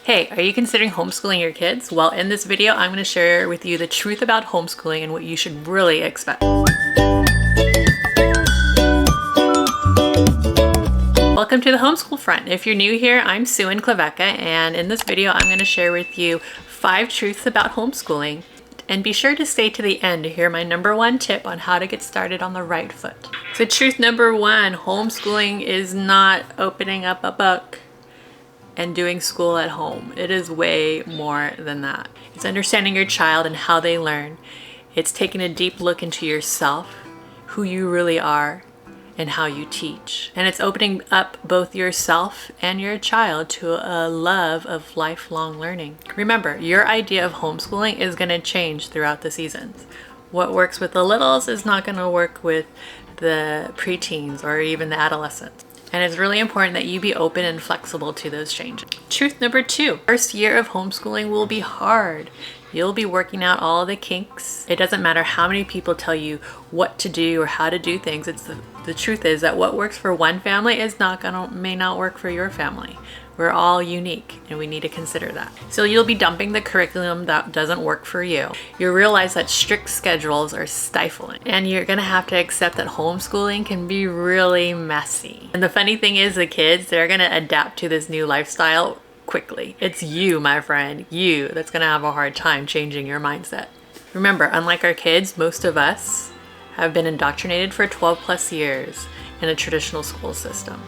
Hey, are you considering homeschooling your kids? Well, in this video, I'm going to share with you the truth about homeschooling and what you should really expect. Welcome to the Homeschool Front. If you're new here, I'm Xuan and in this video, I'm going to share with you 5 truths about homeschooling. And be sure to stay to the end to hear my #1 tip on how to get started on the right foot. So truth #1, homeschooling is not opening up a book and doing school at home. It is way more than that. It's understanding your child and how they learn. It's taking a deep look into yourself, who you really are, and how you teach. And it's opening up both yourself and your child to a love of lifelong learning. Remember, your idea of homeschooling is going to change throughout the seasons. What works with the littles is not going to work with the preteens or even the adolescents. And it's really important that you be open and flexible to those changes. Truth #2, first year of homeschooling will be hard. You'll be working out all the kinks. It doesn't matter how many people tell you what to do or how to do things. The truth is that what works for one family may not work for your family. We're all unique and we need to consider that. So you'll be dumping the curriculum that doesn't work for you. You'll realize that strict schedules are stifling and you're gonna have to accept that homeschooling can be really messy. And the funny thing is the kids, they're gonna adapt to this new lifestyle quickly. It's you, my friend, you that's gonna have a hard time changing your mindset. Remember, unlike our kids, most of us have been indoctrinated for 12+ years in a traditional school system.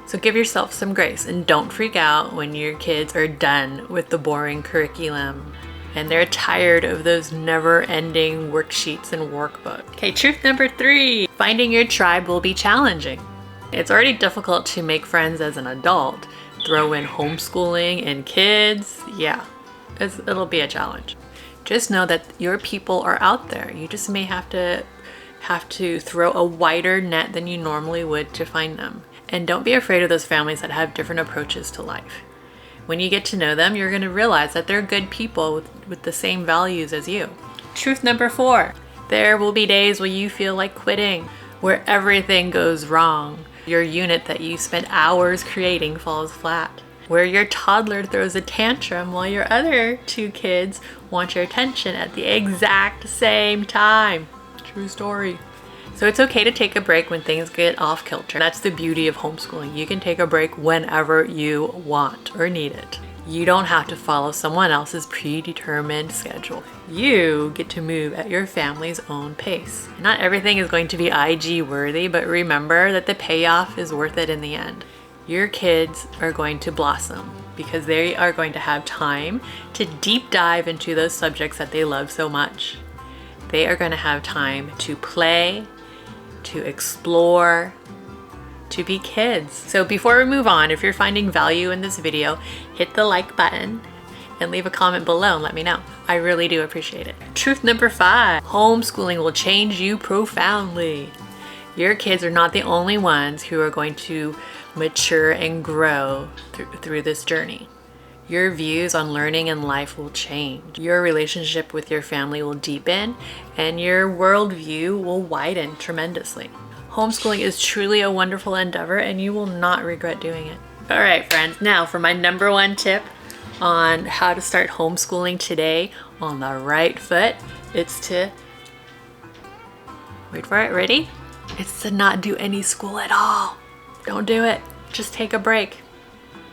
So give yourself some grace and don't freak out when your kids are done with the boring curriculum and they're tired of those never-ending worksheets and workbooks. Okay, truth #3, finding your tribe will be challenging. It's already difficult to make friends as an adult. Throw in homeschooling and kids, yeah, it'll be a challenge. Just know that your people are out there. You just may have to throw a wider net than you normally would to find them. And don't be afraid of those families that have different approaches to life. When you get to know them, you're going to realize that they're good people with the same values as you. Truth #4, there will be days where you feel like quitting, where everything goes wrong. Your unit that you spent hours creating falls flat, where your toddler throws a tantrum while your other 2 kids want your attention at the exact same time. True story. So it's okay to take a break when things get off kilter. That's the beauty of homeschooling. You can take a break whenever you want or need it. You don't have to follow someone else's predetermined schedule. You get to move at your family's own pace. Not everything is going to be IG worthy, but remember that the payoff is worth it in the end. Your kids are going to blossom because they are going to have time to deep dive into those subjects that they love so much. They are going to have time to play, to explore, to be kids. So before we move on, if you're finding value in this video, hit the like button and leave a comment below and let me know. I really do appreciate it. Truth #5, homeschooling will change you profoundly. Your kids are not the only ones who are going to mature and grow through this journey. Your views on learning and life will change. Your relationship with your family will deepen and your worldview will widen tremendously. Homeschooling is truly a wonderful endeavor and you will not regret doing it. All right, friends, now for my #1 tip on how to start homeschooling today on the right foot. It's to, wait for it, ready? It's to not do any school at all. Don't do it. Just take a break.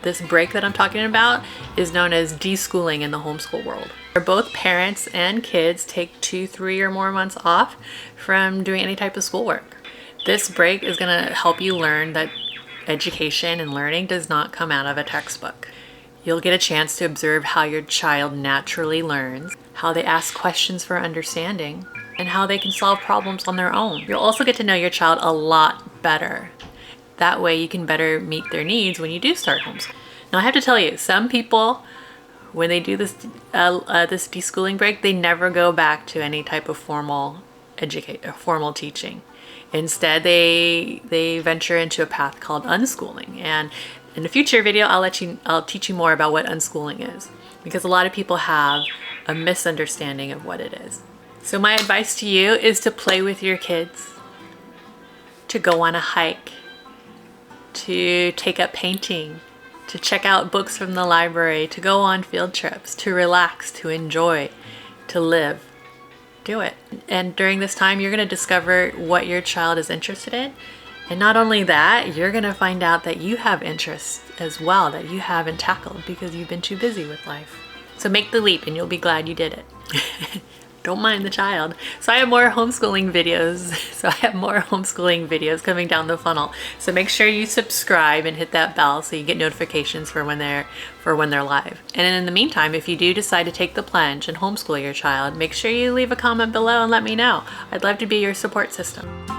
This break that I'm talking about is known as deschooling in the homeschool world, where both parents and kids take 2, 3, or more months off from doing any type of schoolwork. This break is going to help you learn that education and learning does not come out of a textbook. You'll get a chance to observe how your child naturally learns, how they ask questions for understanding, and how they can solve problems on their own. You'll also get to know your child a lot better. That way you can better meet their needs when you do start homeschooling. Now I have to tell you, some people, when they do this deschooling break, they never go back to any type of formal teaching. Instead, they venture into a path called unschooling. And in a future video, I'll teach you more about what unschooling is, because a lot of people have a misunderstanding of what it is. So my advice to you is to play with your kids, to go on a hike, to take up painting, to check out books from the library, to go on field trips, to relax, to enjoy, to live. Do it. And during this time, you're going to discover what your child is interested in. And not only that, you're going to find out that you have interests as well that you haven't tackled because you've been too busy with life. So make the leap and you'll be glad you did it. Don't mind the child. So I have more homeschooling videos coming down the funnel. So make sure you subscribe and hit that bell so you get notifications for when they're live. And in the meantime, if you do decide to take the plunge and homeschool your child, make sure you leave a comment below and let me know. I'd love to be your support system.